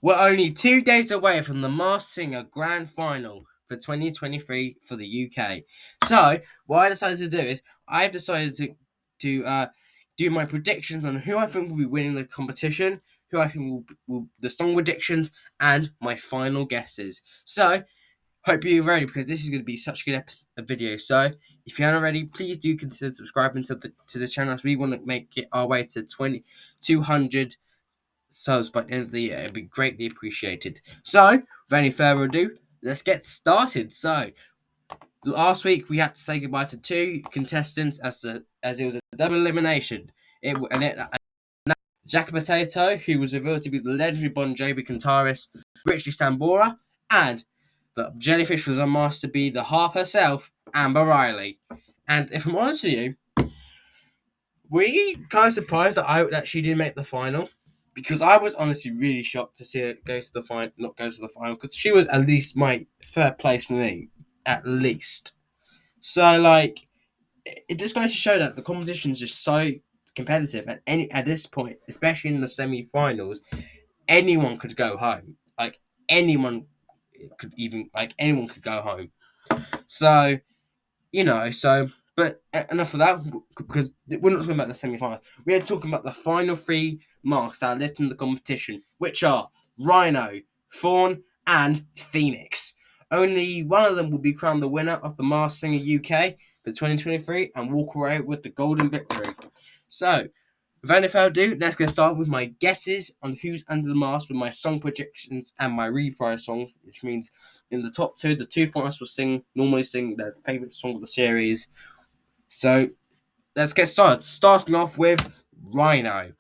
We're only 2 days away from the Masked Singer Grand Final for 2023 for the UK. So, what I decided to do is, I've decided to do my predictions on who I think will be winning the competition, who I think will the song predictions, and my final guesses. So, hope you're ready because this is going to be such a good video. So, if you aren't ready, please do consider subscribing to the channel as we want to make it our way to 200 subs by the end of the year. It'd be greatly appreciated. So, without any further ado, let's get started. So, last week we had to say goodbye to two contestants as it was a double elimination. Jack Potato, who was revealed to be the legendary Bon Jovi guitarist Richie Sambora, and the jellyfish was unmasked to be the harp herself, Amber Riley. And if I'm honest with you, were you kind of surprised that she didn't make the final? Because I was honestly really shocked to see her not go to the final, because she was at least my third place for me, at least. So it just goes to show that the competition is just so competitive, and at this point, especially in the semi-finals, anyone could go home. Anyone anyone could go home. So but enough of that, because we're not talking about the semi-finals. We're talking about the final three marks that are left in the competition, which are Rhino, Fawn, and Phoenix. Only one of them will be crowned the winner of the Masked Singer UK for 2023 and walk away with the golden victory. So, without any further ado, let's get started with my guesses on who's under the mask with my song predictions and my reprise songs, which means in the top two, the two finalists will normally sing their favourite song of the series. So, let's get started. Starting off with Rhino.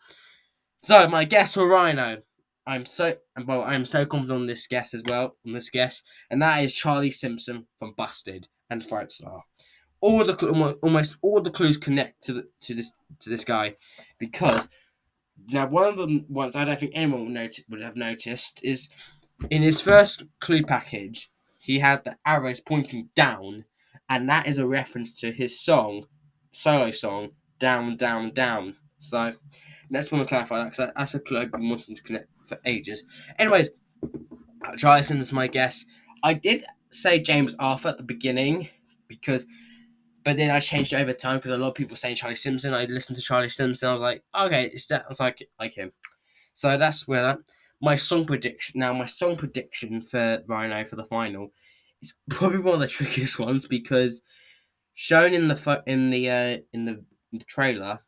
So, my guess for Rhino. I'm so confident on this guess as well, and that is Charlie Simpson from Busted and Fright Star. Almost all the clues connect to this guy, because now one of the ones I don't think anyone would have noticed is in his first clue package, he had the arrows pointing down, and that is a reference to his solo song, Down, Down, Down. So, let's want to clarify that, because that's a clue I've been wanting to connect for ages. Anyways, Charlie Simpson's my guess. I did say James Arthur at the beginning, but then I changed it over time because a lot of people were saying Charlie Simpson. I listened to Charlie Simpson. I was like, okay, it's that. I was like him. So that's where my song prediction. Now, my song prediction for Rhino for the final is probably one of the trickiest ones, because shown in the trailer,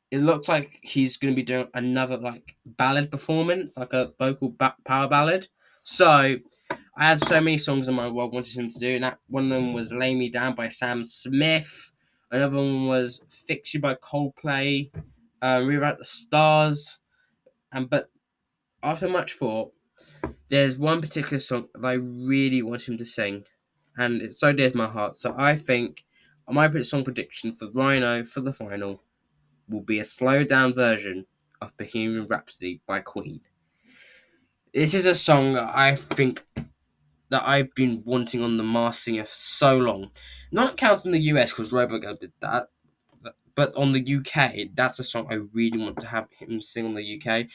it looks like he's going to be doing another ballad performance, like a vocal power ballad. So I had so many songs in my world I wanted him to do, and that one of them was "Lay Me Down" by Sam Smith. Another one was "Fix You" by Coldplay. "Rewrite the Stars," but after much thought, there's one particular song that I really want him to sing, and it's so dear to my heart. So I think my song prediction for Rhino for the final will be a slowed down version of Bohemian Rhapsody by Queen. This is a song that I think that I've been wanting on the Masked Singer for so long. Not counting the US, because RoboGirl did that, but on the UK, that's a song I really want to have him sing on the UK,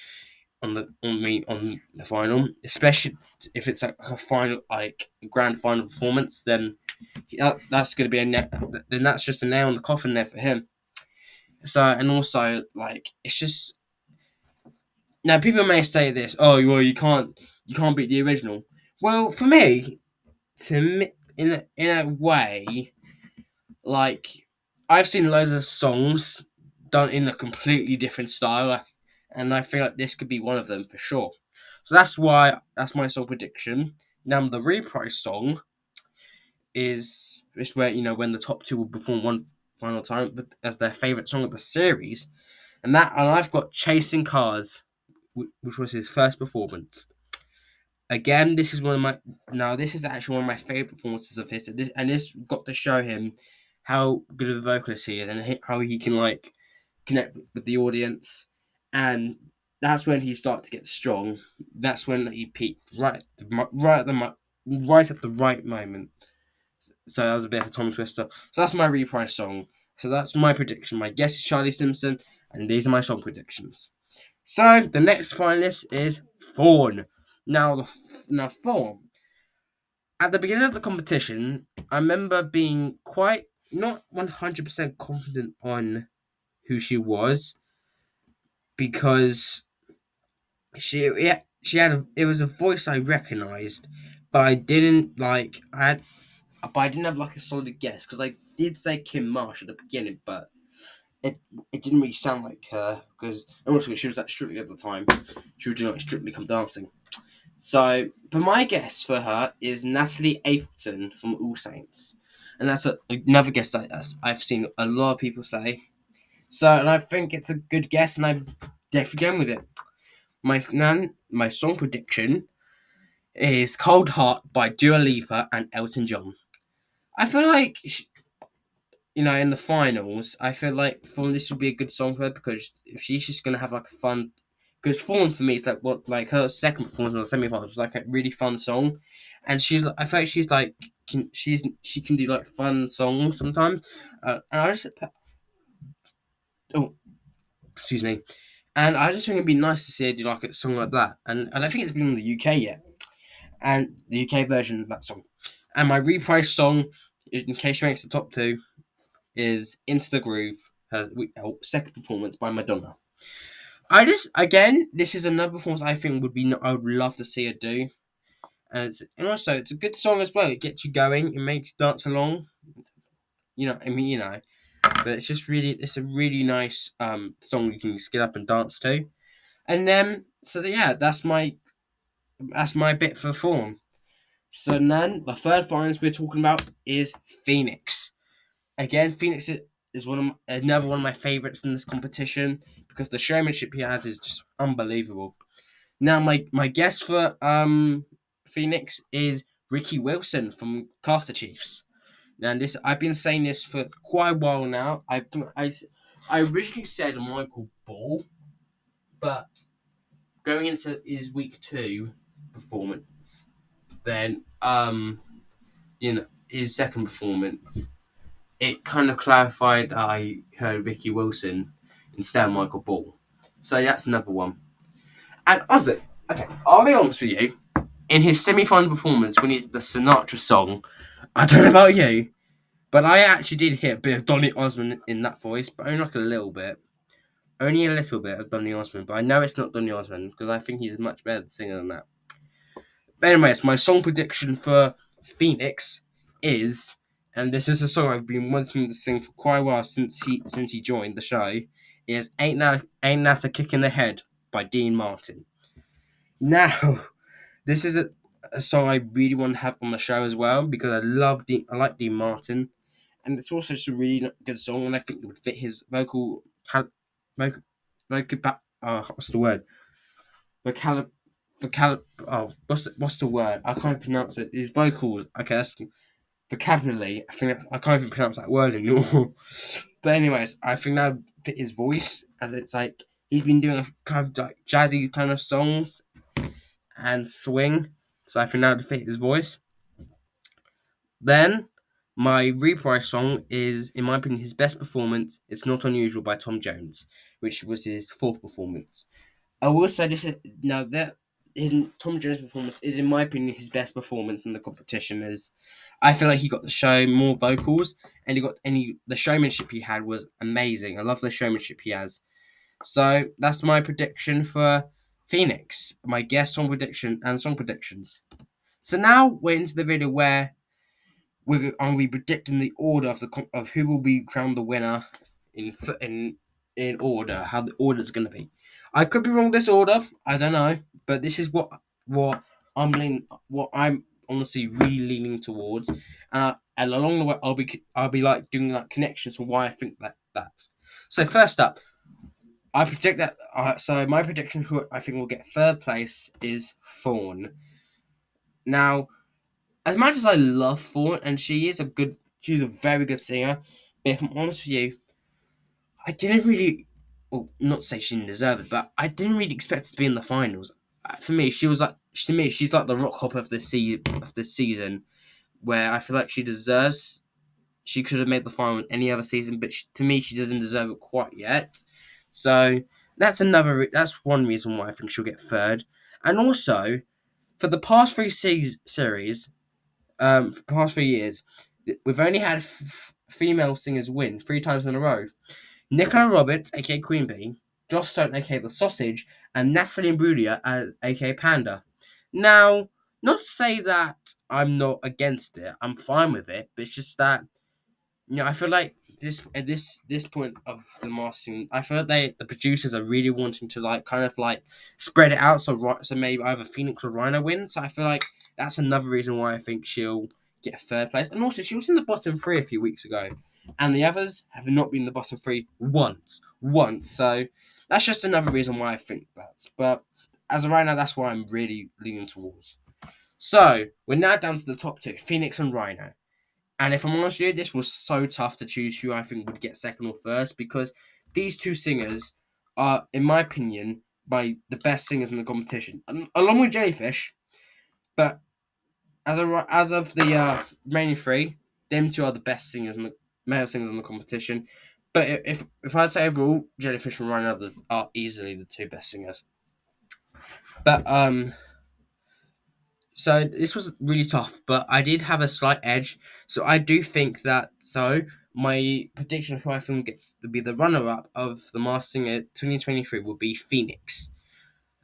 on the final, especially if it's like a final, grand final performance. Then that's going to be then that's just a nail in the coffin there for him. So, and also it's just, now people may say this, oh well, you can't beat the original. Well, for me, in a way, I've seen loads of songs done in a completely different style, and I feel like this could be one of them for sure. So that's my song prediction. Now the reprise song is where when the top two will perform one final time as their favorite song of the series, and I've got "Chasing Cars," which was his first performance. Again, this is actually one of my favorite performances of his, and this got to show him how good of a vocalist he is, and how he can connect with the audience, and that's when he started to get strong. That's when he peaked right at the right moment. So that was a bit of a tongue twister. So that's my reprise song. So that's my prediction. My guess is Charlie Simpson, and these are my song predictions. So the next finalist is Fawn. Now Fawn. At the beginning of the competition, I remember being quite not 100% confident on who she was because she had it was a voice I recognized, but I didn't like I had but I didn't have like a solid guess because I did say Kim Marsh at the beginning, but it it didn't really sound like her because honestly she was at Strictly at the time. She was doing like Strictly Come Dancing. So, but my guess for her is Natalie Appleton from All Saints, and that's another guess that I've seen a lot of people say. So, and I think it's a good guess, and I'm definitely going with it. My song prediction is "Cold Heart" by Dua Lipa and Elton John. I feel like in the finals, I feel like Fawn this would be a good song for her because if she's just gonna have like a fun. Because Fawn for me is like her second performance in the semi-finals was like a really fun song, and I feel like she's like she can do like fun songs sometimes, and I just oh excuse me, and I just think it'd be nice to see her do like a song like that, and I don't think it's been in the UK yet, and the UK version of that song, and my reprise song in case she makes the top two is Into the Groove, her second performance by Madonna. This is another performance I think I would love to see her do. And also, it's a good song as well. It gets you going, it makes you dance along. But it's a really nice song you can just get up and dance to. And then, yeah, that's my bit for form. So then, the third finalist we're talking about is Phoenix. Again, Phoenix is another one of my favorites in this competition because the showmanship he has is just unbelievable. Now, my guess for Phoenix is Ricky Wilson from Caster Chiefs. Now, this I've been saying this for quite a while now. I originally said Michael Ball, but going into his week 2 performance, then his second performance, it kind of clarified that I heard Ricky Wilson instead of Michael Ball. So that's another one. And honestly, okay, I'll be honest with you. In his semi-final performance, when he did the Sinatra song, I don't know about you, but I actually did hear a bit of Donny Osmond in that voice, but only like a little bit. Only a little bit of Donny Osmond, but I know it's not Donny Osmond because I think he's a much better singer than that. But anyways, my song prediction for Phoenix is, and this is a song I've been wanting to sing for quite a while since he joined the show, is Ain't That a Kick in the Head by Dean Martin. Now, this is a song I really want to have on the show as well because I like Dean Martin, and it's also just a really good song, and I think it would fit his what's the word? What's the word? I can't pronounce it. His vocals. Okay, that's vocabulary. I can't even pronounce that word anymore. But anyways, I think that would fit his voice as it's like he's been doing a kind of like jazzy kind of songs and swing. So I think that would fit his voice. Then my reprise song is, in my opinion, his best performance. It's Not Unusual by Tom Jones, which was his fourth performance. I will say this now that his Tom Jones performance is, in my opinion, his best performance in the competition. As I feel like he got to show more vocals, and the showmanship he had was amazing. I love the showmanship he has. So that's my prediction for Phoenix. My guess song prediction and song predictions. So now we're into the video where we'll be predicting the order of who will be crowned the winner in order, how the order is going to be. I could be wrong with this order, I don't know, but this is what what I'm honestly really leaning towards, and along the way I'll be like doing like connections for why I think that. So first up, I predict that. So my prediction who I think will get third place is Fawn. Now, as much as I love Fawn, and she's a very good singer, but if I'm honest with you, I didn't really, well, not to say she didn't deserve it, but I didn't really expect her to be in the finals. For me, she's like the rock hop of this season, where I feel like she could have made the final in any other season, but to me, she doesn't deserve it quite yet. So That's one reason why I think she'll get third. And also, for the past three series, for the past 3 years, we've only had female singers win 3 times in a row. Nicola Roberts, aka Queen Bee, Joss Stone, aka The Sausage, and Natalie Imbruglia, aka Panda. Now, not to say that I'm not against it, I'm fine with it, but it's just that I feel like this point of the mastering, I feel like the producers are really wanting to like kind of like spread it out so maybe either Phoenix or Rhino win. So I feel like that's another reason why I think she'll get third place. And also she was in the bottom three a few weeks ago, and the others have not been in the bottom three once. So that's just another reason why I think that. But as of right now, that's why I'm really leaning towards. So we're now down to the top two, Phoenix and Rhino. And if I'm honest with you, this was so tough to choose who I think would get second or first because these two singers are, in my opinion, the best singers in the competition, along with Jellyfish. But as of the remaining three, them two are the best singers, male singers in the competition. But if I'd say overall, Jellyfish and Ryan are easily the two best singers. But So this was really tough, but I did have a slight edge. So I do think that. So my prediction of who I think gets to be the runner-up of the Masked Singer 2023 will be Phoenix.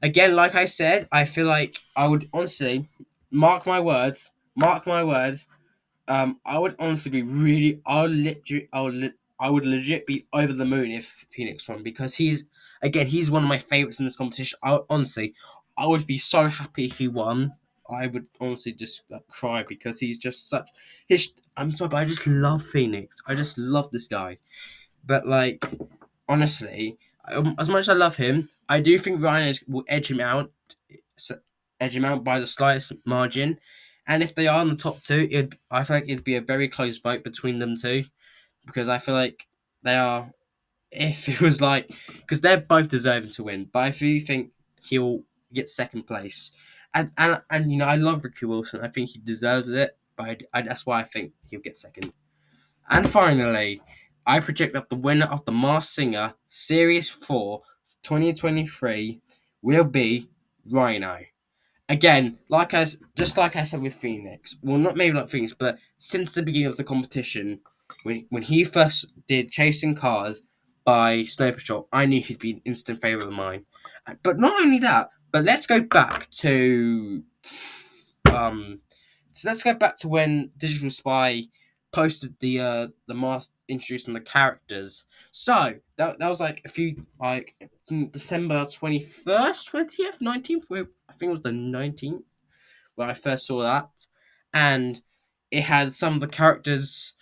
Again, like I said, I feel like I would honestly mark my words. I would honestly be really, I would legit be over the moon if Phoenix won because he's one of my favorites in this competition. I would be so happy if he won. I would honestly just cry because he's just such. I'm sorry, but I just love Phoenix. I just love this guy. But like, honestly, as much as I love him, I do think Rhino will edge him out by the slightest margin. And if they are in the top two, I feel like it'd be a very close vote between them two because I feel like they are. If it was like, because they're both deserving to win, but I do think he'll get second place. And I love Ricky Wilson. I think he deserves it, but that's why I think he'll get second. And finally, I predict that the winner of the Masked Singer Series 4 2023 will be Rhino. Again, like I said with Phoenix, well, not maybe like Phoenix, but since the beginning of the competition, when he first did Chasing Cars by Snow Patrol, I knew he'd be an instant favourite of mine. But not only that, but let's go back to when Digital Spy posted the mask introducing the characters. So that was like a few like December 21st, 20th, 19th. I think it was the 19th where I first saw that, and it had some of the characters.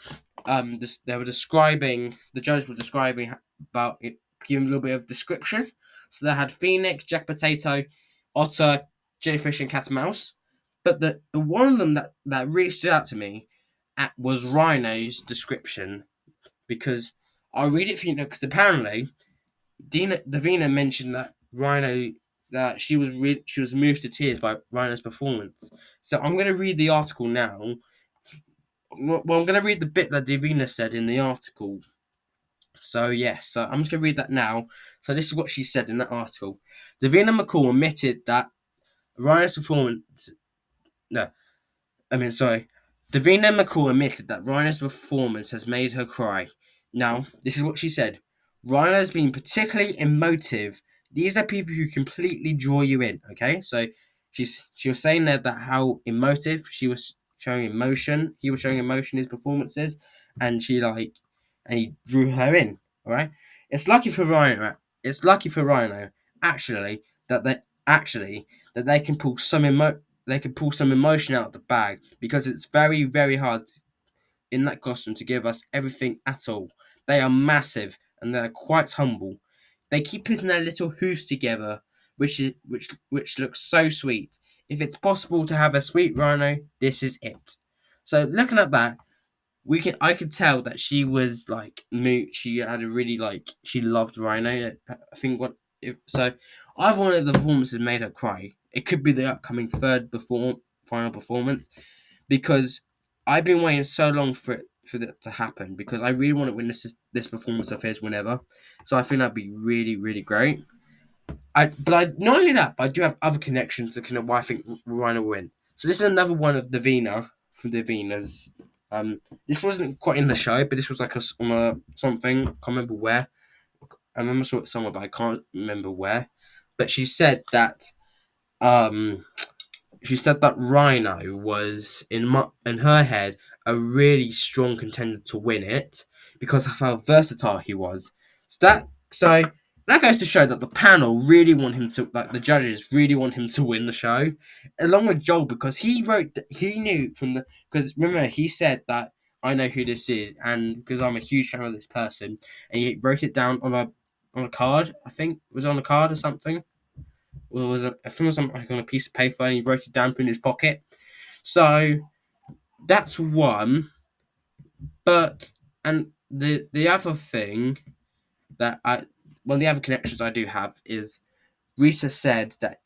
They were describing the judges were describing about it, giving a little bit of description. So they had Phoenix, Jack Potato, Otter, Jellyfish, and Cat and Mouse. But the one of them that really stood out to me was Rhino's description because I'll read it for you because apparently Davina mentioned that Rhino that she was moved to tears by Rhino's performance. So I'm going to read the article now. Well, I'm going to read the bit that Davina said in the article. So yes, so I'm just going to read that now. So this is what she said in that article. Davina McCall admitted that Rhino's performance. No, sorry. Davina McCall admitted that Rhino's performance has made her cry. Now, this is what she said. Rhino has been particularly emotive. These are people who completely draw you in, okay? So she was saying that how emotive she was showing emotion. He was showing emotion in his performances, and he drew her in, alright? It's lucky for Rhino, actually, that they can pull some emotion out of the bag because it's very, very hard in that costume to give us everything at all. They are massive and they're quite humble. They keep putting their little hoofs together, which looks so sweet. If it's possible to have a sweet Rhino, this is it. So looking at that, I could tell that she was like she had a really she loved Rhino. I think either one of the performances made her cry. It could be the upcoming final performance because I've been waiting so long for that to happen because I really want to witness this performance of his whenever. So I think that'd be really, really great. But not only that, but I do have other connections to kind of why I think Rhino will win. So this is another one of Davina from Davina's. This wasn't quite in the show, but this was like on a something. I can't remember where. I remember saw it somewhere, but I can't remember where. But um she said that Rhino was in her head a really strong contender to win it because of how versatile he was. So that goes to show that the panel really want him to, like the judges really want him to win the show, along with Joel, because he knew from the, because remember he said that I know who this is, and because I'm a huge fan of this person, and he wrote it down on a card. I think it was on a card or something. Well, I think it was like on a piece of paper, and he wrote it down in his pocket. So that's one. But and the other thing that the other connections I do have is Rita said that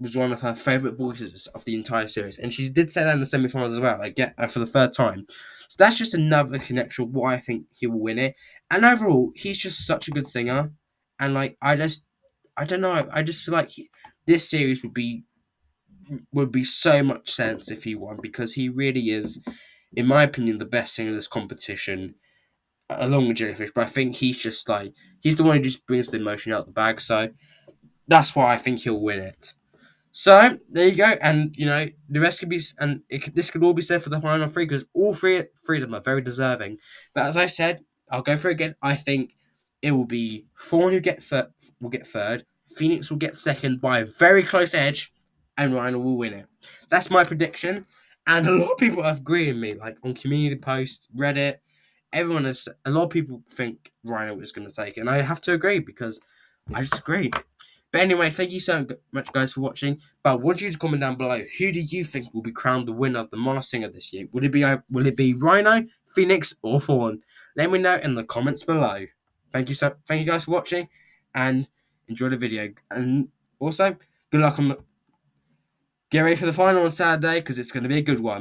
was one of her favorite voices of the entire series, and she did say that in the semi-finals as well. Again, for the third time. So that's just another connection why I think he will win it. And overall, he's just such a good singer, and like I don't know. I just feel like this series would be so much sense if he won, because he really is, in my opinion, the best singer in this competition, along with Jellyfish. But I think he's just like he's the one who just brings the emotion out of the bag. So that's why I think he'll win it. So there you go, and the rest could be, this could all be said for the final three, because all three of them are very deserving. But as I said, I'll go for it again. I think it will be Fawn will get third, Phoenix will get second by a very close edge, and Rhino will win it. That's my prediction, and a lot of people agree with me. Like on community posts, Reddit, a lot of people think Rhino is going to take it, and I have to agree because I just agree. But anyway, thank you so much, guys, for watching. But I want you to comment down below. Who do you think will be crowned the winner of the Masked Singer this year? Will it be Rhino, Phoenix, or Fawn? Let me know in the comments below. Thank you guys for watching, and enjoy the video. And also, good luck get ready for the final on Saturday, because it's going to be a good one.